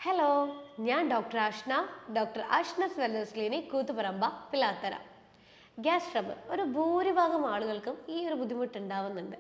Hello, ഞാൻ doctor Ashna, doctor Ashna's wellness clinic, Koothuparamba, Pilathara. Gas trouble ഒരു ഭൂരിഭാഗം ആളുകൾക്കും ഈ ഒരു ബുദ്ധിമുട്ട് ഉണ്ടാവുന്നുണ്ട്.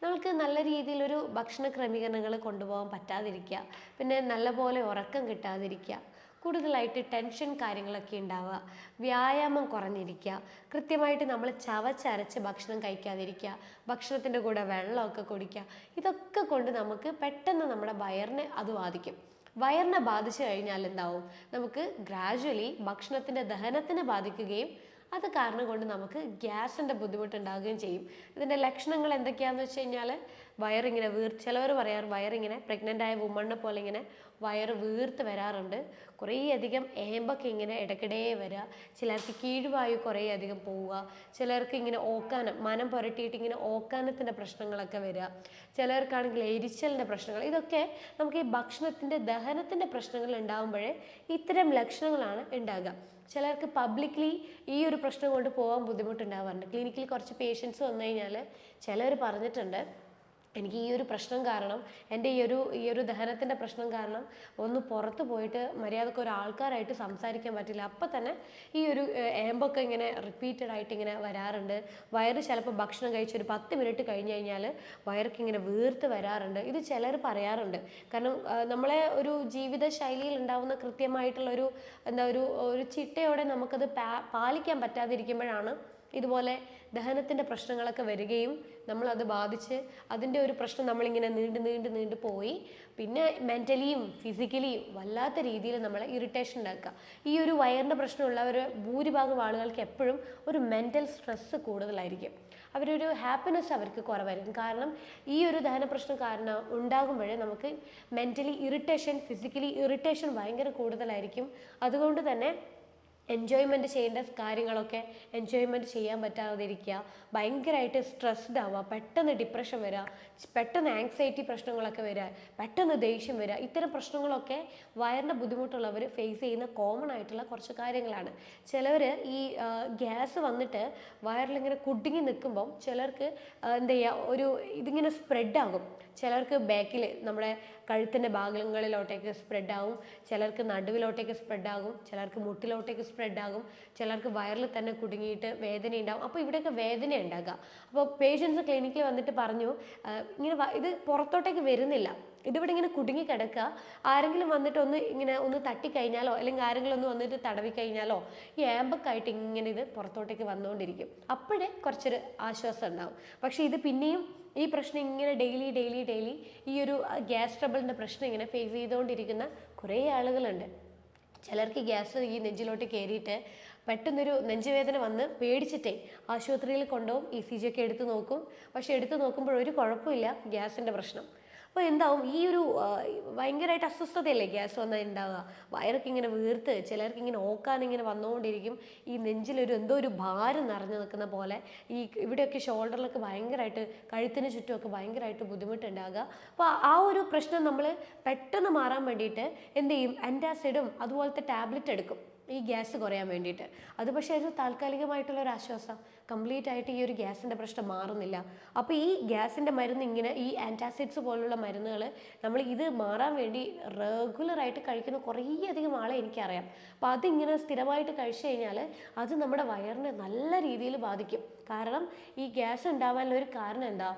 നമുക്ക് നല്ല രീതിയിലൊരു ഭക്ഷണ ക്രമീകരണങ്ങൾ കൊണ്ടുപോകാൻ പറ്റാതിരിക്കുക, പിന്നെ നല്ലപോലെ ഉറക്കം കിട്ടാതിരിക്കുക, കൂടുതലായിട്ട് ടെൻഷൻ കാര്യങ്ങളൊക്കെ ഉണ്ടാവുക, വ്യായാമം കുറഞ്ഞിരിക്കുക, കൃത്യമായിട്ട് നമ്മൾ ചവച്ചരച്ച് ഭക്ഷണം കഴിക്കാതിരിക്കുക, ഭക്ഷണത്തിൻ്റെ കൂടെ വെള്ളമൊക്കെ കുടിക്കുക. ഇതൊക്കെ കൊണ്ട് നമുക്ക് പെട്ടെന്ന് നമ്മുടെ വയറിനെ അത് ബാധിക്കും. വയറിനെ ബാധിച്ചു കഴിഞ്ഞാൽ എന്താവും, നമുക്ക് ഗ്രാജ്വലി ഭക്ഷണത്തിൻ്റെ ദഹനത്തിനെ ബാധിക്കുകയും അത് കാരണം കൊണ്ട് നമുക്ക് ഗ്യാസിൻ്റെ ബുദ്ധിമുട്ടുണ്ടാകുകയും ചെയ്യും. ഇതിൻ്റെ ലക്ഷണങ്ങൾ എന്തൊക്കെയാണെന്ന് വെച്ച് കഴിഞ്ഞാൽ വയറിങ്ങനെ ചിലവർ പറയാറ് വയറിങ്ങനെ പ്രഗ്നൻ്റ് ആയ വുമണിനെ പോലെ ഇങ്ങനെ വയറ് വീർത്ത് വരാറുണ്ട്. കുറേയധികം ഏമ്പൊക്കെ ഇങ്ങനെ ഇടയ്ക്കിടെ വരിക, ചിലർക്ക് കീഴ്വായു കുറേയധികം പോവുക, ചിലർക്ക് ഇങ്ങനെ മനം പുരട്ടിയിട്ട് ഇങ്ങനെ ഓക്കാനത്തിൻ്റെ പ്രശ്നങ്ങളൊക്കെ വരിക, ചിലർക്കാണെങ്കിൽ എരിച്ചലിൻ്റെ പ്രശ്നങ്ങൾ. ഇതൊക്കെ നമുക്ക് ഈ ഭക്ഷണത്തിൻ്റെ ദഹനത്തിൻ്റെ പ്രശ്നങ്ങൾ ഉണ്ടാകുമ്പോഴേ ഇത്തരം ലക്ഷണങ്ങളാണ് ഉണ്ടാകുക. ചിലർക്ക് പബ്ലിക്ലി ഈ ഒരു പ്രശ്നം കൊണ്ട് പോകാൻ ബുദ്ധിമുട്ടുണ്ടാവാറുണ്ട്. ക്ലിനിക്കിൽ കുറച്ച് പേഷ്യൻസ് വന്നു കഴിഞ്ഞാൽ ചിലർ പറഞ്ഞിട്ടുണ്ട്, എനിക്ക് ഈ ഒരു പ്രശ്നം കാരണം, എൻ്റെ ഈ ഒരു ദഹനത്തിൻ്റെ പ്രശ്നം കാരണം ഒന്ന് പുറത്ത് പോയിട്ട് മര്യാദക്ക് ഒരാൾക്കാരായിട്ട് സംസാരിക്കാൻ പറ്റില്ല. അപ്പം തന്നെ ഈ ഒരു ഏമ്പൊക്കെ ഇങ്ങനെ റിപ്പീറ്റഡ് ആയിട്ട് ഇങ്ങനെ വരാറുണ്ട്. വയറ് ചിലപ്പോൾ ഭക്ഷണം കഴിച്ച് ഒരു 10 മിനിറ്റ് കഴിഞ്ഞ് കഴിഞ്ഞാൽ വയർക്ക് ഇങ്ങനെ വീർത്ത് വരാറുണ്ട്. ഇത് ചിലർ പറയാറുണ്ട്. കാരണം നമ്മളെ ഒരു ജീവിത ശൈലിയിൽ ഉണ്ടാകുന്ന കൃത്യമായിട്ടുള്ളൊരു ഒരു ചിട്ടയോടെ നമുക്കത് പാലിക്കാൻ പറ്റാതിരിക്കുമ്പോഴാണ് ഇതുപോലെ ദഹനത്തിൻ്റെ പ്രശ്നങ്ങളൊക്കെ വരികയും നമ്മളത് ബാധിച്ച് അതിൻ്റെ ഒരു പ്രശ്നം നമ്മളിങ്ങനെ നീണ്ടു പോയി പിന്നെ മെൻ്റലിയും ഫിസിക്കലിയും വല്ലാത്ത രീതിയിൽ നമ്മളെ ഇറിറ്റേഷൻ ഉണ്ടാക്കുക. ഈ ഒരു വയറിൻ്റെ പ്രശ്നമുള്ളവർ ഭൂരിഭാഗം ആളുകൾക്ക് എപ്പോഴും ഒരു മെൻ്റൽ സ്ട്രെസ്സ് കൂടുതലായിരിക്കും. അവരൊരു ഹാപ്പിനെസ് അവർക്ക് കുറവായിരിക്കും. കാരണം ഈ ഒരു ദഹന പ്രശ്നം കാരണം ഉണ്ടാകുമ്പോഴേ നമുക്ക് മെൻ്റലി ഇറിറ്റേഷൻ, ഫിസിക്കലി ഇറിറ്റേഷൻ ഭയങ്കര കൂടുതലായിരിക്കും. അതുകൊണ്ട് തന്നെ എൻജോയ്മെൻറ്റ് ചെയ്യേണ്ട കാര്യങ്ങളൊക്കെ എൻജോയ്മെൻറ്റ് ചെയ്യാൻ പറ്റാതിരിക്കുക, ഭയങ്കരമായിട്ട് സ്ട്രെസ്ഡ് ആവുക, പെട്ടെന്ന് ഡിപ്രഷൻ വരിക, പെട്ടെന്ന് ആങ്സൈറ്റി പ്രശ്നങ്ങളൊക്കെ വരിക, പെട്ടെന്ന് ദേഷ്യം വരിക. ഇത്തരം പ്രശ്നങ്ങളൊക്കെ വയറിൻ്റെ ബുദ്ധിമുട്ടുള്ളവർ ഫേസ് ചെയ്യുന്ന കോമൺ ആയിട്ടുള്ള കുറച്ച് കാര്യങ്ങളാണ്. ചിലവർ ഈ ഗ്യാസ് വന്നിട്ട് വയറിലിങ്ങനെ കുടുങ്ങി നിൽക്കുമ്പം ചിലർക്ക് എന്താ ചെയ്യുക, ഇതിങ്ങനെ സ്പ്രെഡാകും. ചിലർക്ക് ബാക്കിൽ നമ്മുടെ കഴുത്തിൻ്റെ ഭാഗങ്ങളിലോട്ടേക്ക് സ്പ്രെഡാകും, ചിലർക്ക് നടുവിലോട്ടേക്ക് സ്പ്രെഡാകും, ചിലർക്ക് മുട്ടിലോട്ടേക്ക് സ്പ്രെഡാകും, ചിലർക്ക് വയറിൽ തന്നെ കുടുങ്ങിയിട്ട് വേദന ഉണ്ടാകും. അപ്പോൾ ഇവിടെയൊക്കെ വേദന ഉണ്ടാകുക. അപ്പോൾ പേഷ്യൻസ് ക്ലിനിക്കിൽ വന്നിട്ട് പറഞ്ഞു, ഇങ്ങനെ ഇത് പുറത്തോട്ടേക്ക് വരുന്നില്ല, ഇതിവിടെ ഇങ്ങനെ കുടുങ്ങി കിടക്കുക, ആരെങ്കിലും വന്നിട്ട് ഒന്ന് തട്ടിക്കഴിഞ്ഞാലോ അല്ലെങ്കിൽ ആരെങ്കിലും ഒന്ന് വന്നിട്ട് തടവിക്കഴിഞ്ഞാലോ ഈ ഏമ്പൊക്കായിട്ട് ഇങ്ങനെ ഇത് പുറത്തോട്ടേക്ക് വന്നുകൊണ്ടിരിക്കും. അപ്പോഴേ കുറച്ചൊരു ആശ്വാസം ഉണ്ടാവും. പക്ഷേ ഇത് പിന്നെയും ഈ പ്രശ്നം ഇങ്ങനെ ഡെയിലി ഈ ഒരു ഗ്യാസ് ട്രബിളിൻ്റെ പ്രശ്നം ഇങ്ങനെ ഫേസ് ചെയ്തുകൊണ്ടിരിക്കുന്ന കുറേ ആളുകളുണ്ട്. ചിലർക്ക് ഗ്യാസ് ഈ നെഞ്ചിലോട്ട് കയറിയിട്ട് പെട്ടെന്നൊരു നെഞ്ചുവേദന വന്ന് പേടിച്ചിട്ടേ ആശുപത്രിയിൽ കൊണ്ടുപോകും, ECG ഒക്കെ എടുത്ത് നോക്കും. പക്ഷെ എടുത്ത് നോക്കുമ്പോൾ ഒരു കുഴപ്പമില്ല, ഗ്യാസിൻ്റെ പ്രശ്നം. അപ്പോൾ എന്താവും, ഈ ഒരു ഭയങ്കരമായിട്ട് അസ്വസ്ഥതയല്ലേ ഗ്യാസ് വന്നാൽ ഉണ്ടാവുക. വയറൊക്കെ ഇങ്ങനെ വീർത്ത് ചിലർക്ക് ഇങ്ങനെ ഓക്കാനിങ്ങനെ വന്നുകൊണ്ടിരിക്കും. ഈ നെഞ്ചിലൊരു എന്തോ ഒരു ഭാരം നിറഞ്ഞു നിൽക്കുന്ന പോലെ, ഈ ഇവിടെയൊക്കെ ഷോൾഡറിലൊക്കെ ഭയങ്കരമായിട്ട്, കഴുത്തിന് ചുറ്റുമൊക്കെ ഭയങ്കരമായിട്ട് ബുദ്ധിമുട്ടുണ്ടാകുക. അപ്പോൾ ആ ഒരു പ്രശ്നം നമ്മൾ പെട്ടെന്ന് മാറാൻ വേണ്ടിയിട്ട് എന്ത് ചെയ്യും, ആൻറ്റാസിഡും അതുപോലത്തെ ടാബ്ലറ്റ് എടുക്കും ഈ ഗ്യാസ് കുറയാൻ വേണ്ടിയിട്ട്. അത് പക്ഷേ ഒരു താൽക്കാലികമായിട്ടുള്ളൊരു ആശ്വാസം, കംപ്ലീറ്റ് ആയിട്ട് ഈ ഒരു ഗ്യാസിൻ്റെ പ്രശ്നം മാറുന്നില്ല. അപ്പോൾ ഈ ഗ്യാസിൻ്റെ മരുന്ന് ഇങ്ങനെ ഈ ആൻറ്റാസിഡ്സ് പോലുള്ള മരുന്നുകൾ നമ്മൾ ഇത് മാറാൻ വേണ്ടി റെഗുലറായിട്ട് കഴിക്കുന്ന കുറേയധികം ആളെ എനിക്കറിയാം. അപ്പോൾ അതിങ്ങനെ സ്ഥിരമായിട്ട് കഴിച്ചു കഴിഞ്ഞാൽ അത് നമ്മുടെ വയറിനെ നല്ല രീതിയിൽ ബാധിക്കും. കാരണം ഈ ഗ്യാസ് ഉണ്ടാവാനുള്ള ഒരു കാരണം എന്താ,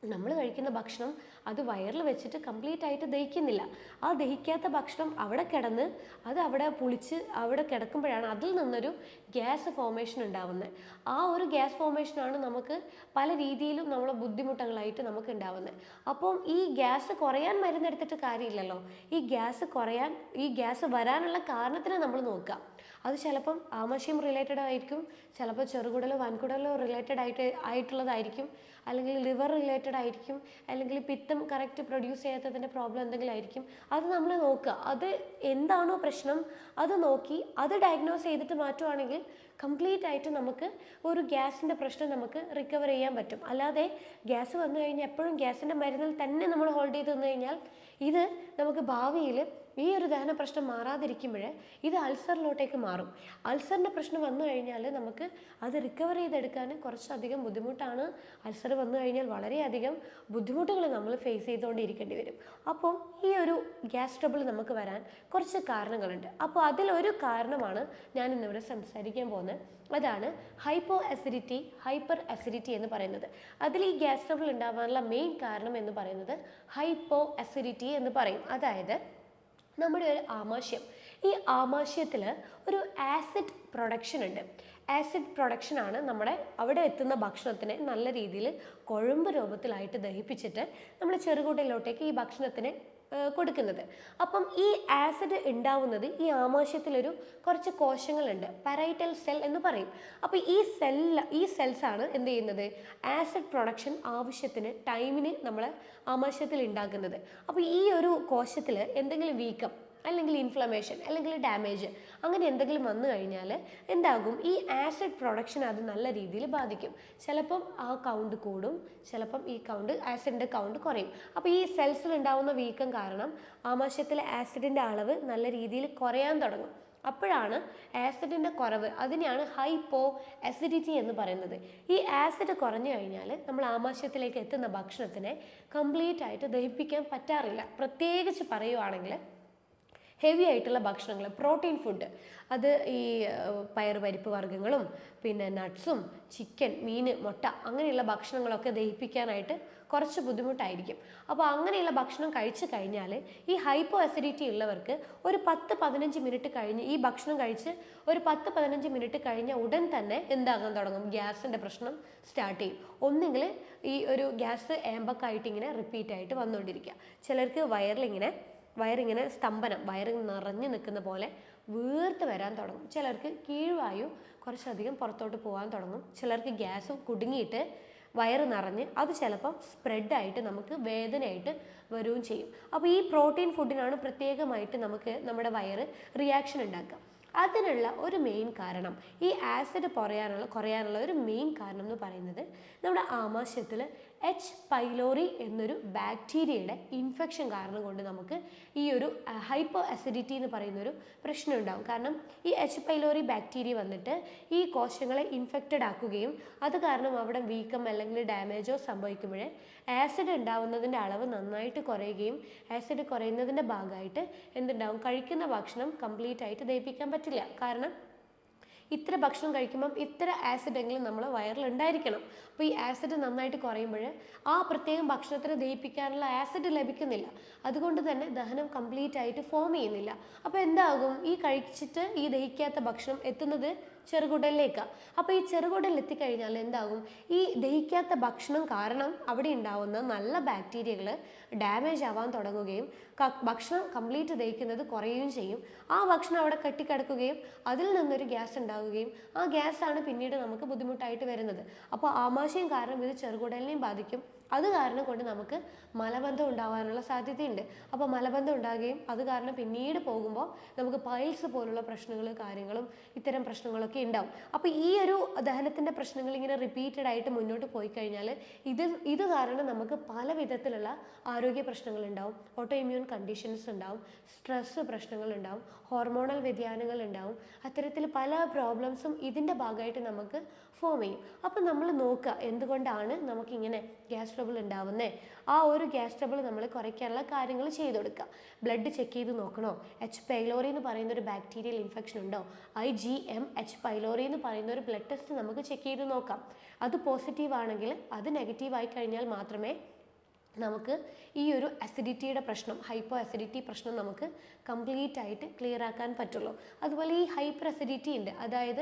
നമ്മൾ കഴിക്കുന്ന ഭക്ഷണം അത് വയറിൽ വെച്ചിട്ട് കംപ്ലീറ്റ് ആയിട്ട് ദഹിക്കുന്നില്ല. ആ ദഹിക്കാത്ത ഭക്ഷണം അവിടെ കിടന്ന് അത് അവിടെ പുളിച്ച് അവിടെ കിടക്കുമ്പോഴാണ് അതിൽ നിന്നൊരു ഗ്യാസ് ഫോർമേഷൻ ഉണ്ടാവുന്നത്. ആ ഒരു ഗ്യാസ് ഫോർമേഷനാണ് നമുക്ക് പല രീതിയിലും നമ്മളെ ബുദ്ധിമുട്ടുകളായിട്ട് നമുക്ക് ഉണ്ടാവുന്നത്. അപ്പം ഈ ഗ്യാസ് കുറയാൻ മരുന്നെടുത്തിട്ട് കാര്യമില്ലല്ലോ. ഈ ഗ്യാസ് വരാനുള്ള കാരണത്തിനെ നമ്മൾ നോക്കുക. അത് ചിലപ്പം ആമാശയം റിലേറ്റഡ് ആയിരിക്കും, ചിലപ്പോൾ ചെറുകുടലോ വൻകുടലോ റിലേറ്റഡ് ആയിട്ടുള്ളതായിരിക്കും, അല്ലെങ്കിൽ ലിവർ റിലേറ്റഡ് ആയിരിക്കും, അല്ലെങ്കിൽ പിത്തം കറക്റ്റ് പ്രൊഡ്യൂസ് ചെയ്യാത്തതിൻ്റെ പ്രോബ്ലം എന്തെങ്കിലും ആയിരിക്കും. അത് നമ്മൾ നോക്കുക. അത് എന്താണോ പ്രശ്നം അത് നോക്കി അത് ഡയഗ്നോസ് ചെയ്തിട്ട് മാറ്റുവാണെങ്കിൽ കംപ്ലീറ്റ് ആയിട്ട് നമുക്ക് ഒരു ഗ്യാസിൻ്റെ പ്രശ്നം നമുക്ക് റിക്കവർ ചെയ്യാൻ പറ്റും. അല്ലാതെ ഗ്യാസ് വന്നു കഴിഞ്ഞാൽ എപ്പോഴും ഗ്യാസിൻ്റെ മരുന്നിൽ തന്നെ നമ്മൾ ഹോൾഡ് ചെയ്ത് നിന്ന് കഴിഞ്ഞാൽ ഇത് നമുക്ക് ഭാവിയിൽ ഈ ഒരു ദഹന പ്രശ്നം മാറാതിരിക്കുമ്പോൾ ഇത് അൾസറിലോട്ടേക്ക് മാറും. അൾസറിൻ്റെ പ്രശ്നം വന്നു കഴിഞ്ഞാൽ നമുക്ക് അത് റിക്കവർ ചെയ്തെടുക്കാൻ കുറച്ചധികം ബുദ്ധിമുട്ടാണ്. അൾസർ വന്നു കഴിഞ്ഞാൽ വളരെയധികം ബുദ്ധിമുട്ടുകൾ നമ്മൾ ഫേസ് ചെയ്തുകൊണ്ടിരിക്കേണ്ടി വരും. അപ്പോൾ ഈ ഒരു ഗ്യാസ് ട്രബിൾ നമുക്ക് വരാൻ കുറച്ച് കാരണങ്ങളുണ്ട്. അപ്പോൾ അതിലൊരു കാരണമാണ് ഞാൻ ഇന്നിവിടെ സംസാരിക്കാൻ പോകുന്നത്. അതാണ് ഹൈപ്പോ അസിഡിറ്റി, ഹൈപ്പർ അസിഡിറ്റി എന്ന് പറയുന്നത്. അതിൽ ഈ ഗ്യാസ് ട്രബിൾ ഉണ്ടാവാനുള്ള മെയിൻ കാരണം എന്ന് പറയുന്നത് ഹൈപ്പോ അസിഡിറ്റി എന്ന് പറയും. അതായത് നമ്മുടെ ഒരു ആമാശയം, ഈ ആമാശയത്തിൽ ഒരു ആസിഡ് പ്രൊഡക്ഷൻ ഉണ്ട്. ആസിഡ് പ്രൊഡക്ഷനാണ് നമ്മുടെ അവിടെ എത്തുന്ന ഭക്ഷണത്തിനെ നല്ല രീതിയിൽ കുഴമ്പ് രൂപത്തിലായിട്ട് ദഹിപ്പിച്ചിട്ട് നമ്മുടെ ചെറുകുടലിലോട്ടേക്ക് ഈ ഭക്ഷണത്തിനെ കൊടുക്കുന്നത്. അപ്പം ഈ ആസിഡ് ഉണ്ടാവുന്നത് ഈ ആമാശയത്തിലൊരു കുറച്ച് കോശങ്ങളുണ്ട്, പാരൈറ്റൽ സെൽ എന്ന് പറയും. അപ്പോൾ ഈ സെൽസാണ് എന്ത് ചെയ്യുന്നത്, ആസിഡ് പ്രൊഡക്ഷൻ ആവശ്യത്തിന് ടൈമിന് നമ്മളെ ആമാശയത്തിൽ ഉണ്ടാക്കുന്നത്. അപ്പോൾ ഈ ഒരു കോശത്തിൽ എന്തെങ്കിലും വീക്കം അല്ലെങ്കിൽ ഇൻഫ്ലമേഷൻ അല്ലെങ്കിൽ ഡാമേജ് അങ്ങനെ എന്തെങ്കിലും വന്നു കഴിഞ്ഞാൽ എന്താകും, ഈ ആസിഡ് പ്രൊഡക്ഷൻ അത് നല്ല രീതിയിൽ ബാധിക്കും. ചിലപ്പം ആ കൗണ്ട് കൂടും, ചിലപ്പം ഈ ആസിഡിൻ്റെ കൗണ്ട് കുറയും. അപ്പോൾ ഈ സെൽസിൽ ഉണ്ടാവുന്ന വീക്കം കാരണം ആമാശയത്തിലെ ആസിഡിൻ്റെ അളവ് നല്ല രീതിയിൽ കുറയാൻ തുടങ്ങും. അപ്പോഴാണ് ആസിഡിൻ്റെ കുറവ്, അതിനെയാണ് ഹൈപ്പോ അസിഡിറ്റി എന്ന് പറയുന്നത്. ഈ ആസിഡ് കുറഞ്ഞു കഴിഞ്ഞാൽ നമ്മൾ ആമാശയത്തിലേക്ക് എത്തുന്ന ഭക്ഷണത്തിനെ കംപ്ലീറ്റ് ആയിട്ട് ദഹിപ്പിക്കാൻ പറ്റാറില്ല. പ്രത്യേകിച്ച് പറയുവാണെങ്കിൽ ഹെവി ആയിട്ടുള്ള ഭക്ഷണങ്ങൾ, പ്രോട്ടീൻ ഫുഡ്, അത് ഈ പയർ പരിപ്പ് വർഗ്ഗങ്ങളും പിന്നെ നട്ട്സും ചിക്കൻ, മീൻ, മുട്ട അങ്ങനെയുള്ള ഭക്ഷണങ്ങളൊക്കെ ദഹിപ്പിക്കാനായിട്ട് കുറച്ച് ബുദ്ധിമുട്ടായിരിക്കും. അപ്പോൾ അങ്ങനെയുള്ള ഭക്ഷണം കഴിച്ചു കഴിഞ്ഞാൽ ഈ ഹൈപ്പോ അസിഡിറ്റി ഉള്ളവർക്ക് ഒരു 10-15 മിനിറ്റ് കഴിഞ്ഞ് ഈ ഭക്ഷണം കഴിച്ച് ഒരു 10-15 മിനിറ്റ് കഴിഞ്ഞ ഉടൻ തന്നെ എന്താകാൻ തുടങ്ങും, ഗ്യാസിൻ്റെ പ്രശ്നം സ്റ്റാർട്ട് ചെയ്യും. ഒന്നുകിൽ ഈ ഒരു ഗ്യാസ് ഏമ്പക്കായിട്ട് ഇങ്ങനെ റിപ്പീറ്റായിട്ട് വന്നുകൊണ്ടിരിക്കുക. ചിലർക്ക് വയറിങ്ങനെ സ്തംഭനം, വയറ് നിറഞ്ഞു നിൽക്കുന്ന പോലെ വീർത്ത് വരാൻ തുടങ്ങും. ചിലർക്ക് കീഴ്വായു കുറച്ചധികം പുറത്തോട്ട് പോകാൻ തുടങ്ങും. ചിലർക്ക് ഗ്യാസ് കുടുങ്ങിയിട്ട് വയറ് നിറഞ്ഞ് അത് ചിലപ്പം സ്പ്രെഡായിട്ട് നമുക്ക് വേദനയായിട്ട് വരികയും ചെയ്യും. അപ്പോൾ ഈ പ്രോട്ടീൻ ഫുഡിനാണ് പ്രത്യേകമായിട്ട് നമുക്ക് നമ്മുടെ വയറ് റിയാക്ഷൻ ഉണ്ടാക്കുക. അതിനുള്ള ഒരു മെയിൻ കാരണം, ഈ ആസിഡ് കുറയാനുള്ള ഒരു മെയിൻ കാരണം എന്ന് പറയുന്നത് നമ്മുടെ ആമാശയത്തിൽ എച്ച് പൈലോറി എന്നൊരു ബാക്ടീരിയയുടെ ഇൻഫെക്ഷൻ കാരണം കൊണ്ട് നമുക്ക് ഈ ഒരു ഹൈപ്പോ അസിഡിറ്റി എന്ന് പറയുന്നൊരു പ്രശ്നം ഉണ്ടാകും. കാരണം ഈ എച്ച് പൈലോറി ബാക്ടീരിയ വന്നിട്ട് ഈ കോശങ്ങളെ ഇൻഫെക്റ്റഡ് ആക്കുകയും അത് കാരണം അവിടെ വീക്കം അല്ലെങ്കിൽ ഡാമേജോ സംഭവിക്കുമ്പോഴേ ആസിഡ് ഉണ്ടാവുന്നതിൻ്റെ അളവ് നന്നായിട്ട് കുറയുകയും ആസിഡ് കുറയുന്നതിൻ്റെ ഭാഗമായിട്ട് എന്തുണ്ടാവും, കഴിക്കുന്ന ഭക്ഷണം കംപ്ലീറ്റ് ആയിട്ട് ദഹിപ്പിക്കാൻ പറ്റില്ല. കാരണം ഇത്ര ഭക്ഷണം കഴിക്കുമ്പം ഇത്ര ആസിഡ് എങ്കിലും നമ്മൾ വയറിൽ ഉണ്ടായിരിക്കണം. അപ്പോൾ ഈ ആസിഡ് നന്നായിട്ട് കുറയുമ്പോൾ ആ പ്രത്യേകം ഭക്ഷണത്തിന് ദഹിപ്പിക്കാനുള്ള ആസിഡ് ലഭിക്കുന്നില്ല. അതുകൊണ്ട് തന്നെ ദഹനം കംപ്ലീറ്റ് ആയിട്ട് ഫോം ചെയ്യുന്നില്ല. അപ്പോൾ എന്താകും, ഈ കഴിച്ചിട്ട് ഈ ദഹിക്കാത്ത ഭക്ഷണം എത്തുന്നത് ചെറുകുടലിലേക്കാണ്. അപ്പോൾ ഈ ചെറുകുടലിൽ എത്തിക്കഴിഞ്ഞാൽ എന്താകും, ഈ ദഹിക്കാത്ത ഭക്ഷണം കാരണം അവിടെ ഉണ്ടാവുന്ന നല്ല ബാക്ടീരിയകൾ ഡാമേജ് ആവാൻ തുടങ്ങുകയും ഭക്ഷണം കംപ്ലീറ്റ് ദഹിക്കുന്നത് കുറയുകയും ചെയ്യും. ആ ഭക്ഷണം അവിടെ കെട്ടിക്കിടക്കുകയും അതിൽ നിന്നൊരു ഗ്യാസ് ഉണ്ടാവുകയും ആ ഗ്യാസാണ് പിന്നീട് നമുക്ക് ബുദ്ധിമുട്ടായിട്ട് വരുന്നത്. അപ്പോൾ ആമാശയം കാരണം ഇത് ചെറുകുടലിനെയും ബാധിക്കും. അത് കാരണം കൊണ്ട് നമുക്ക് മലബന്ധം ഉണ്ടാകാനുള്ള സാധ്യതയുണ്ട്. അപ്പോൾ മലബന്ധം ഉണ്ടാകുകയും അത് കാരണം പിന്നീട് പോകുമ്പോൾ നമുക്ക് പൈൽസ് പോലുള്ള കാര്യങ്ങളും ഇത്തരം പ്രശ്നങ്ങളൊക്കെ ഉണ്ടാവും. അപ്പോൾ ഈ ഒരു ദഹനത്തിൻ്റെ പ്രശ്നങ്ങൾ ഇങ്ങനെ റിപ്പീറ്റഡ് ആയിട്ട് മുന്നോട്ട് പോയി കഴിഞ്ഞാൽ ഇത് കാരണം നമുക്ക് പല വിധത്തിലുള്ള ആരോഗ്യ പ്രശ്നങ്ങൾ ഉണ്ടാവും. ഓട്ടോ ഇമ്മ്യൂൺ കണ്ടീഷൻസ് ഉണ്ടാവും, സ്ട്രെസ് പ്രശ്നങ്ങൾ ഉണ്ടാവും, ഹോർമോണൽ വ്യതിയാനങ്ങൾ ഉണ്ടാവും. അത്തരത്തിൽ പല പ്രോബ്ലംസും ഇതിൻ്റെ ഭാഗമായിട്ട് നമുക്ക് ഫോം ചെയ്യും. അപ്പം നമ്മൾ നോക്കുക എന്തുകൊണ്ടാണ് നമുക്കിങ്ങനെ ഗ്യാസ് ട്രബിൾ ഉണ്ടാവുന്നത്. ആ ഒരു ഗ്യാസ് ട്രബിൾ നമ്മൾ കുറയ്ക്കാനുള്ള കാര്യങ്ങൾ ചെയ്ത് കൊടുക്കുക. ബ്ലഡ് ചെക്ക് ചെയ്ത് നോക്കണോ, എച്ച് പൈലോറി എന്ന് പറയുന്ന ഒരു ബാക്ടീരിയൽ ഇൻഫെക്ഷൻ ഉണ്ടോ, IgM എച്ച് പൈലോറി എന്ന് പറയുന്ന ഒരു ബ്ലഡ് ടെസ്റ്റ് നമുക്ക് ചെക്ക് ചെയ്ത് നോക്കാം. അത് പോസിറ്റീവ് ആണെങ്കിൽ, അത് നെഗറ്റീവ് ആയി കഴിഞ്ഞാൽ മാത്രമേ നമുക്ക് ഈ ഒരു അസിഡിറ്റിയുടെ പ്രശ്നം, ഹൈപ്പോ അസിഡിറ്റി പ്രശ്നം നമുക്ക് കംപ്ലീറ്റ് ആയിട്ട് ക്ലിയർ ആക്കാൻ പറ്റുള്ളൂ. അതുപോലെ ഈ ഹൈപ്പർ അസിഡിറ്റി ഉണ്ട്, അതായത്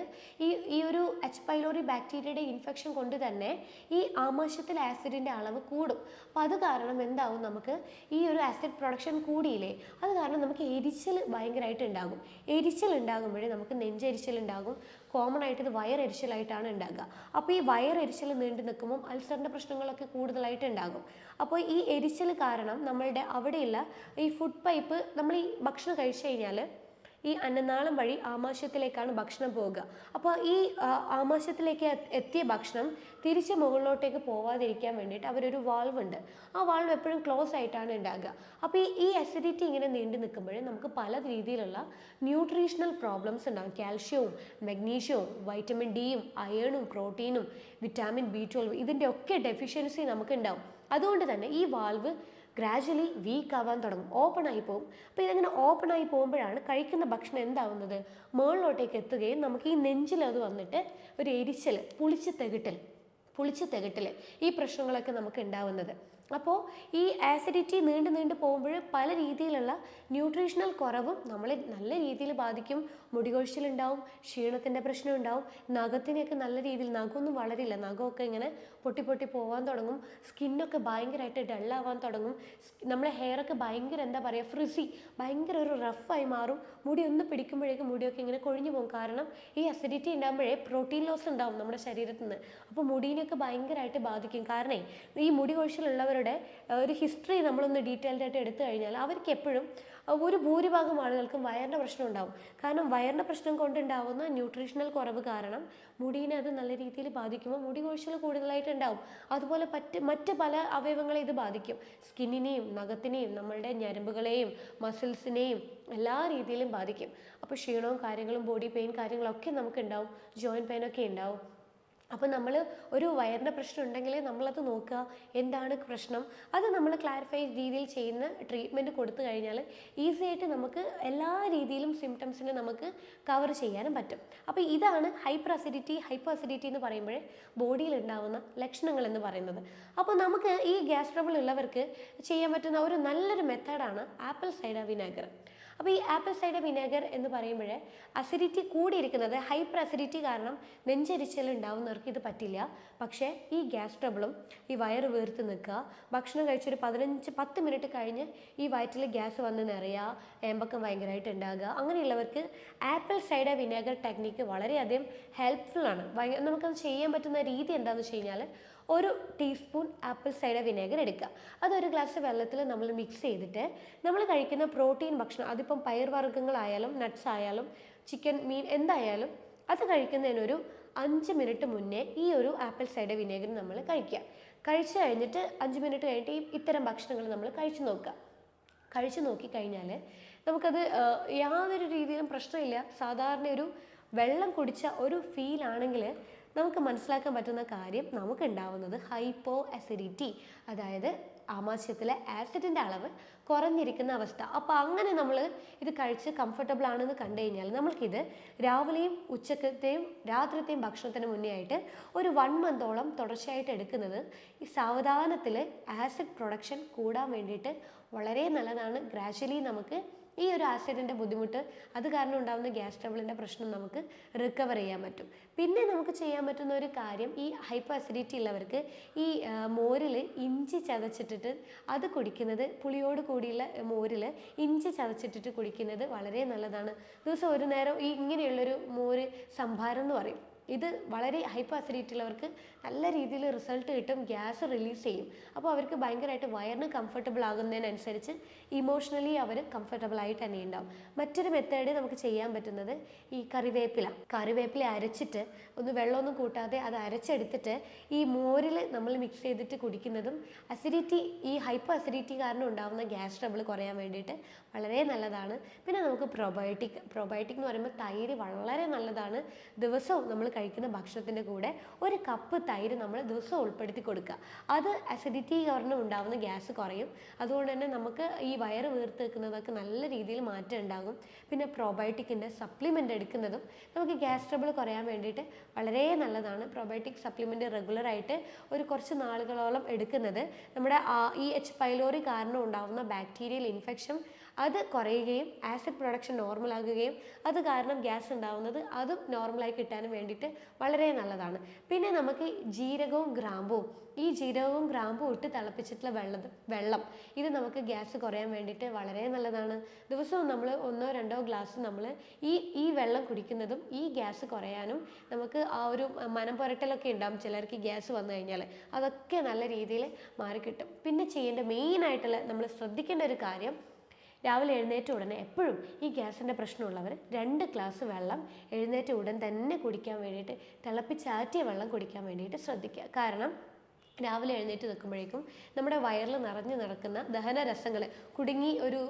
ഈ ഒരു എച്ച് പൈലോറി ബാക്ടീരിയയുടെ ഇൻഫെക്ഷൻ കൊണ്ട് തന്നെ ഈ ആമാശയത്തിൽ ആസിഡിൻ്റെ അളവ് കൂടും. അപ്പോൾ അത് കാരണം എന്താവും, നമുക്ക് ഈ ഒരു ആസിഡ് പ്രൊഡക്ഷൻ കൂടിയില്ലേ, അത് കാരണം നമുക്ക് എരിച്ചിൽ ഭയങ്കരമായിട്ട് ഉണ്ടാകും. എരിച്ചിൽ ഉണ്ടാകുമ്പോഴേ നമുക്ക് നെഞ്ചെരിച്ചിൽ ഉണ്ടാകും. കോമൺ ആയിട്ട് ഇത് വയറെരിച്ചിലായിട്ടാണ് ഉണ്ടാകുക. അപ്പോൾ ഈ വയറെരിച്ചിൽ നീണ്ടു നിൽക്കുമ്പം അൾസറിൻ്റെ പ്രശ്നങ്ങളൊക്കെ കൂടുതലായിട്ട് ഉണ്ടാകും. അപ്പോൾ ഈ എരിച്ചിൽ കാരണം നമ്മളുടെ അവിടെയുള്ള ഈ ഫുഡ് പൈപ്പ്, നമ്മൾ ഈ ഭക്ഷണം കഴിച്ചു കഴിഞ്ഞാൽ ഈ അന്നനാളം വഴി ആമാശയത്തിലേക്കാണ് ഭക്ഷണം പോവുക. അപ്പോൾ ഈ ആമാശയത്തിലേക്ക് എത്തിയ ഭക്ഷണം തിരിച്ച് മുകളിലോട്ടേക്ക് പോവാതിരിക്കാൻ വേണ്ടിയിട്ട് അവരൊരു വാൾവ് ഉണ്ട്. ആ വാൾവ് എപ്പോഴും ക്ലോസ് ആയിട്ടാണ് ഉണ്ടാകുക. അപ്പോൾ ഈ അസിഡിറ്റി ഇങ്ങനെ നീണ്ടു നിൽക്കുമ്പോൾ നമുക്ക് പല രീതിയിലുള്ള ന്യൂട്രീഷണൽ പ്രോബ്ലംസ് ഉണ്ടാകും. കാൽഷ്യവും മഗ്നീഷ്യവും വൈറ്റമിൻ ഡിയും അയേണും പ്രോട്ടീനും വിറ്റാമിൻ B12 ഇതിൻ്റെ ഒക്കെ ഡെഫിഷ്യൻസി നമുക്ക് ഉണ്ടാവും. അതുകൊണ്ട് തന്നെ ഈ വാൾവ് ഗ്രാജ്വലി വീക്ക് ആവാൻ തുടങ്ങും, ഓപ്പൺ ആയി പോകും. അപ്പോൾ ഇതിങ്ങനെ ഓപ്പൺ ആയി പോകുമ്പോഴാണ് കഴിക്കുന്ന ഭക്ഷണം എന്താവുന്നത്, മുകളിലോട്ടേക്ക് എത്തുകയും നമുക്ക് ഈ നെഞ്ചിൽ അത് വന്നിട്ട് ഒരു എരിച്ചൽ, പുളിച്ച് തെകിട്ടൽ ഈ പ്രശ്നങ്ങളൊക്കെ നമുക്ക് ഉണ്ടാവുന്നത്. അപ്പോൾ ഈ ആസിഡിറ്റി നീണ്ടു പോകുമ്പോൾ പല രീതിയിലുള്ള ന്യൂട്രീഷണൽ കുറവും നമ്മളെ നല്ല രീതിയിൽ ബാധിക്കും. മുടികൊഴിച്ചിലുണ്ടാവും, ക്ഷീണത്തിൻ്റെ പ്രശ്നം ഉണ്ടാവും, നഖത്തിനെയൊക്കെ നല്ല രീതിയിൽ, നഖമൊന്നും വളരില്ല, നഖമൊക്കെ ഇങ്ങനെ പൊട്ടി പോകാൻ തുടങ്ങും, സ്കിന്നൊക്കെ ഭയങ്കരമായിട്ട് ഡള്ളാവാൻ തുടങ്ങും, നമ്മളെ ഹെയറൊക്കെ ഭയങ്കര എന്താ പറയുക ഫ്രിസി, ഭയങ്കര ഒരു റഫായി മാറും, മുടി ഒന്ന് പിടിക്കുമ്പോഴേക്കും മുടിയൊക്കെ ഇങ്ങനെ കൊഴിഞ്ഞു പോകും. കാരണം ഈ അസിഡിറ്റി ഉണ്ടാകുമ്പോഴേ പ്രോട്ടീൻ ലോസ് ഉണ്ടാവും നമ്മുടെ ശരീരത്തിൽ നിന്ന്. അപ്പോൾ മുടീനെയൊക്കെ ഭയങ്കരമായിട്ട് ബാധിക്കും. കാരണം ഈ മുടി കൊഴിച്ചിലുള്ളവരുടെ ഒരു ഹിസ്റ്ററി നമ്മളൊന്ന് ഡീറ്റെയിൽഡ് ആയിട്ട് എടുത്തു കഴിഞ്ഞാൽ അവർക്ക് എപ്പോഴും ഒരു ഭൂരിഭാഗം ആളുകൾക്കും വയറിൻ്റെ പ്രശ്നം ഉണ്ടാവും. കാരണം വയറിൻ്റെ പ്രശ്നം കൊണ്ടുണ്ടാവുന്ന ന്യൂട്രീഷണൽ കുറവ് കാരണം മുടീനെ അത് നല്ല രീതിയിൽ ബാധിക്കുമ്പോൾ മുടി കൊഴിച്ചിൽ കൂടുതലായിട്ട് ഉണ്ടാവും. അതുപോലെ മറ്റ് പല അവയവങ്ങളെ ഇത് ബാധിക്കും. സ്കിന്നിനെയും നഖത്തിനെയും നമ്മളുടെ ഞരമ്പുകളെയും മസിൽസിനെയും എല്ലാ രീതിയിലും ബാധിക്കും. അപ്പോൾ ക്ഷീണവും കാര്യങ്ങളും ബോഡി പെയിൻ കാര്യങ്ങളൊക്കെ നമുക്ക് ഉണ്ടാവും, ജോയിൻറ്റ് പെയിനൊക്കെ ഉണ്ടാവും. അപ്പോൾ നമ്മൾ ഒരു വയറിൻ്റെ പ്രശ്നം ഉണ്ടെങ്കിൽ നമ്മളത് നോക്കുക, എന്താണ് പ്രശ്നം, അത് നമ്മൾ ക്ലാരിഫൈ രീതിയിൽ ചെയ്യുന്ന ട്രീറ്റ്മെൻറ്റ് കൊടുത്തു കഴിഞ്ഞാൽ ഈസി ആയിട്ട് നമുക്ക് എല്ലാ രീതിയിലും സിംറ്റംസിനെ നമുക്ക് കവർ ചെയ്യാനും പറ്റും. അപ്പോൾ ഇതാണ് ഹൈപ്പർ അസിഡിറ്റി എന്ന് പറയുമ്പോൾ ബോഡിയിൽ ഉണ്ടാകുന്ന ലക്ഷണങ്ങൾ എന്ന് പറയുന്നത്. അപ്പോൾ നമുക്ക് ഈ ഗ്യാസ് ട്രബിൾ ഉള്ളവർക്ക് ചെയ്യാൻ പറ്റുന്ന ഒരു നല്ലൊരു മെത്തേഡാണ് ആപ്പിൾ സൈഡർ വിനാഗർ. അപ്പോൾ ഈ ആപ്പിൾ സൈഡർ വിനാഗർ എന്ന് പറയുമ്പോൾ അസിഡിറ്റി കൂടിയിരിക്കുന്നത്, ഹൈപ്പർ അസിഡിറ്റി കാരണം നെഞ്ചരിച്ചൽ ഉണ്ടാവുന്നവർക്ക് ഇത് പറ്റില്ല. പക്ഷേ ഈ ഗ്യാസ് ട്രബിളും ഈ വയറ് വീർത്ത് നിൽക്കുക, ഭക്ഷണം കഴിച്ചൊരു 10 മിനിറ്റ് കഴിഞ്ഞ് ഈ വയറ്റിൽ ഗ്യാസ് വന്ന് നിറയുക, ഏമ്പക്കം ഭയങ്കരമായിട്ട് ഉണ്ടാകുക, അങ്ങനെയുള്ളവർക്ക് ആപ്പിൾ സൈഡർ വിനാഗർ ടെക്നിക്ക് വളരെയധികം ഹെൽപ്ഫുൾ ആണ്. നമുക്കത് ചെയ്യാൻ പറ്റുന്ന രീതി എന്താണെന്ന് വെച്ച് കഴിഞ്ഞാൽ, 1 ടീസ്പൂൺ ആപ്പിൾ സൈഡർ വിനാഗർ എടുക്കുക. അതൊരു ഗ്ലാസ് വെള്ളത്തിൽ നമ്മൾ മിക്സ് ചെയ്തിട്ട് നമ്മൾ കഴിക്കുന്ന പ്രോട്ടീൻ ഭക്ഷണം, അതിപ്പം പയർവർഗ്ഗങ്ങളായാലും നട്ട്സ് ആയാലും ചിക്കൻ, മീൻ എന്തായാലും അത് കഴിക്കുന്നതിനൊരു 5 മിനിറ്റ് മുന്നേ ഈ ഒരു ആപ്പിൾ സൈഡർ വിനാഗർ നമ്മൾ കഴിക്കുക. കഴിച്ചു കഴിഞ്ഞിട്ട് 5 മിനിറ്റ് കഴിഞ്ഞിട്ട് ഇത്തരം ഭക്ഷണങ്ങൾ നമ്മൾ കഴിച്ചു നോക്കിക്കഴിഞ്ഞാൽ നമുക്കത് യാതൊരു രീതിയിലും പ്രശ്നമില്ല. സാധാരണ ഒരു വെള്ളം കുടിച്ച ഒരു ഫീലാണെങ്കിൽ നമുക്ക് മനസ്സിലാക്കാൻ പറ്റുന്ന കാര്യം നമുക്കുണ്ടാവുന്നത് ഹൈപ്പോ അസിഡിറ്റി, അതായത് ആമാശയത്തിലെ ആസിഡിൻ്റെ അളവ് കുറഞ്ഞിരിക്കുന്ന അവസ്ഥ. അപ്പോൾ അങ്ങനെ നമ്മൾ ഇത് കഴിച്ച് കംഫർട്ടബിൾ ആണെന്ന് കണ്ടു കഴിഞ്ഞാൽ നമ്മൾക്കിത് രാവിലെയും ഉച്ചക്കത്തെയും രാത്രിത്തെയും ഭക്ഷണത്തിന് മുന്നേ ആയിട്ട് ഒരു 1 മന്തോളം തുടർച്ചയായിട്ട് എടുക്കുന്നത് ഈ സാവധാനത്തിൽ ആസിഡ് പ്രൊഡക്ഷൻ കൂടാൻ വേണ്ടിയിട്ട് വളരെ നല്ലതാണ്. ഗ്രാജ്വലി നമുക്ക് ഈ ഒരു ആസിഡിൻ്റെ ബുദ്ധിമുട്ട്, അത് കാരണം ഉണ്ടാകുന്ന ഗ്യാസ് ട്രബിളിൻ്റെ പ്രശ്നം നമുക്ക് റിക്കവർ ചെയ്യാൻ പറ്റും. പിന്നെ നമുക്ക് ചെയ്യാൻ പറ്റുന്ന ഒരു കാര്യം, ഈ ഹൈപ്പർ അസിഡിറ്റി ഉള്ളവർക്ക് ഈ മോരിൽ ഇഞ്ചി ചതച്ചിട്ടിട്ട് അത് കുടിക്കുന്നത്, പുളിയോട് കൂടിയുള്ള മോരിൽ ഇഞ്ചി ചതച്ചിട്ടിട്ട് കുടിക്കുന്നത് വളരെ നല്ലതാണ്. ദിവസം ഒരു നേരം ഈ ഇങ്ങനെയുള്ളൊരു മോര് സംഭാരം എന്ന് പറയും, ഇത് വളരെ ഹൈപ്പർ അസിഡിറ്റി ഉള്ളവർക്ക് നല്ല രീതിയിൽ റിസൾട്ട് കിട്ടും, ഗ്യാസ് റിലീസ് ചെയ്യും. അപ്പോൾ അവർക്ക് ഭയങ്കരമായിട്ട് വയറിന് കംഫർട്ടബിൾ ആകുന്നതിനനുസരിച്ച് ഇമോഷണലി അവർ കംഫർട്ടബിൾ ആയിട്ട് തന്നെ ഉണ്ടാവും. മറ്റൊരു മെത്തേഡ് നമുക്ക് ചെയ്യാൻ പറ്റുന്നത് ഈ കറിവേപ്പില അരച്ചിട്ട് ഒന്ന് വെള്ളമൊന്നും കൂട്ടാതെ അത് അരച്ചെടുത്തിട്ട് ഈ മോരിൽ നമ്മൾ മിക്സ് ചെയ്തിട്ട് കുടിക്കുന്നതും അസിഡിറ്റി, ഈ ഹൈപ്പർ അസിഡിറ്റി കാരണം ഉണ്ടാകുന്ന ഗ്യാസ് ട്രബിൾ കുറയാൻ വേണ്ടിയിട്ട് വളരെ നല്ലതാണ്. പിന്നെ നമുക്ക് പ്രൊബയോട്ടിക് എന്ന് പറയുമ്പോൾ തൈര് വളരെ നല്ലതാണ്. ദിവസവും നമ്മൾ കഴിക്കുന്ന ഭക്ഷണത്തിൻ്റെ കൂടെ 1 കപ്പ് തൈര് നമ്മൾ ദിവസവും ഉൾപ്പെടുത്തി കൊടുക്കുക. അത് അസിഡിറ്റി കാരണം ഉണ്ടാകുന്ന ഗ്യാസ് കുറയും. അതുകൊണ്ട് തന്നെ നമുക്ക് ഈ വയറ് വീർത്ത് വെക്കുന്നതൊക്കെ നല്ല രീതിയിൽ മാറ്റം ഉണ്ടാകും. പിന്നെ പ്രോബയോട്ടിക്കിൻ്റെ സപ്ലിമെൻ്റ് എടുക്കുന്നതും നമുക്ക് ഗ്യാസ് ട്രബിൾ കുറയാൻ വേണ്ടിയിട്ട് വളരെ നല്ലതാണ്. പ്രോബയോട്ടിക് സപ്ലിമെൻ്റ് റെഗുലറായിട്ട് കുറച്ച് നാളുകളോളം എടുക്കുന്നത് നമ്മുടെ ഈ H. പൈലോറി കാരണം ഉണ്ടാകുന്ന ബാക്ടീരിയൽ ഇൻഫെക്ഷൻ അത് കുറയുകയും ആസിഡ് പ്രൊഡക്ഷൻ നോർമലാകുകയും അത് കാരണം ഗ്യാസ് ഉണ്ടാവുന്നത് അതും നോർമലായി കിട്ടാനും വേണ്ടിയിട്ട് വളരെ നല്ലതാണ്. പിന്നെ നമുക്ക് ജീരകവും ഗ്രാമ്പുവും ഇട്ട് തിളപ്പിച്ചിട്ടുള്ള വെള്ളം ഇത് നമുക്ക് ഗ്യാസ് കുറയാൻ വേണ്ടിയിട്ട് വളരെ നല്ലതാണ്. ദിവസവും നമ്മൾ 1-2 ഗ്ലാസ് നമ്മൾ ഈ വെള്ളം കുടിക്കുന്നതും ഈ ഗ്യാസ് കുറയാനും, നമുക്ക് ആ ഒരു മനം പുരട്ടലൊക്കെ ഉണ്ടാകും ചിലർക്ക് ഗ്യാസ് വന്നു കഴിഞ്ഞാൽ, അതൊക്കെ നല്ല രീതിയിൽ മാറിക്കിട്ടും. പിന്നെ ചെയ്യേണ്ട മെയിനായിട്ടുള്ള നമ്മൾ ശ്രദ്ധിക്കേണ്ട ഒരു കാര്യം, രാവിലെ എഴുന്നേറ്റ ഉടനെ എപ്പോഴും ഈ ഗ്യാസിൻ്റെ പ്രശ്നമുള്ളവർ 2 ഗ്ലാസ് വെള്ളം എഴുന്നേറ്റ ഉടൻ തന്നെ കുടിക്കാൻ വേണ്ടിയിട്ട്, തിളപ്പിച്ചാറ്റിയ വെള്ളം കുടിക്കാൻ വേണ്ടിയിട്ട് ശ്രദ്ധിക്കുക. കാരണം രാവിലെ എഴുന്നേറ്റ് നിൽക്കുമ്പോഴേക്കും നമ്മുടെ വയറിൽ നിറഞ്ഞു നടക്കുന്ന ദഹനരസങ്ങളെ, കുടുങ്ങി ഒരു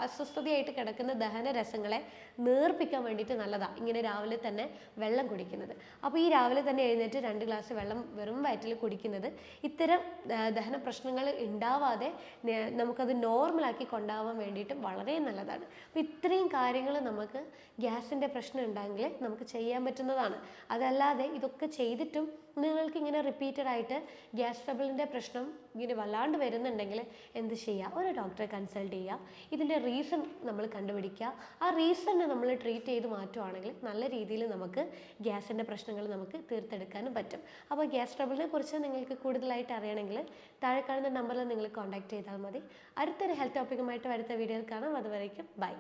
അസ്വസ്ഥതയായിട്ട് കിടക്കുന്ന ദഹനരസങ്ങളെ നേർപ്പിക്കാൻ വേണ്ടിയിട്ട് നല്ലതാണ് ഇങ്ങനെ രാവിലെ തന്നെ വെള്ളം കുടിക്കുന്നത്. അപ്പോൾ ഈ രാവിലെ തന്നെ എഴുന്നേറ്റ് 2 ഗ്ലാസ് വെള്ളം വെറും വയറ്റിൽ കുടിക്കുന്നത് ഇത്തരം ദഹന പ്രശ്നങ്ങൾ ഉണ്ടാവാതെ നമുക്കത് നോർമലാക്കി കൊണ്ടുപോകാൻ വേണ്ടിയിട്ടും വളരെ നല്ലതാണ്. അപ്പോൾ ഇത്രയും കാര്യങ്ങൾ നമുക്ക് ഗ്യാസിൻ്റെ പ്രശ്നം ഉണ്ടെങ്കിൽ നമുക്ക് ചെയ്യാൻ പറ്റുന്നതാണ്. അതല്ലാതെ ഇതൊക്കെ ചെയ്തിട്ടും നിങ്ങൾക്ക് ഇങ്ങനെ റിപ്പീറ്റഡ് ആയിട്ട് ഗ്യാസ് ട്രബിളിൻ്റെ പ്രശ്നം ഇങ്ങനെ വല്ലാണ്ട് വരുന്നുണ്ടെങ്കിൽ എന്ത് ചെയ്യുക? ഒരു ഡോക്ടറെ കൺസൾട്ട് ചെയ്യുക. ഇതിൻ്റെ റീസൺ നമ്മൾ കണ്ടുപിടിക്കുക. ആ റീസണിനെ നമ്മൾ ട്രീറ്റ് ചെയ്ത് മാറ്റുവാണെങ്കിൽ നല്ല രീതിയിൽ നമുക്ക് ഗ്യാസിൻ്റെ പ്രശ്നങ്ങൾ നമുക്ക് തീർത്തെടുക്കാനും പറ്റും. അപ്പോൾ ഗ്യാസ് ട്രബിളിനെ കുറിച്ച് നിങ്ങൾക്ക് കൂടുതലായിട്ട് അറിയണമെങ്കിൽ താഴെ കാണുന്ന നമ്പറിൽ നിങ്ങൾ കോൺടാക്ട് ചെയ്താൽ മതി. അടുത്തൊരു ഹെൽത്ത് ടോപ്പിക്കുമായിട്ട് അടുത്ത വീഡിയോയിൽ കാണാം. അതുവരേക്കും ബൈ.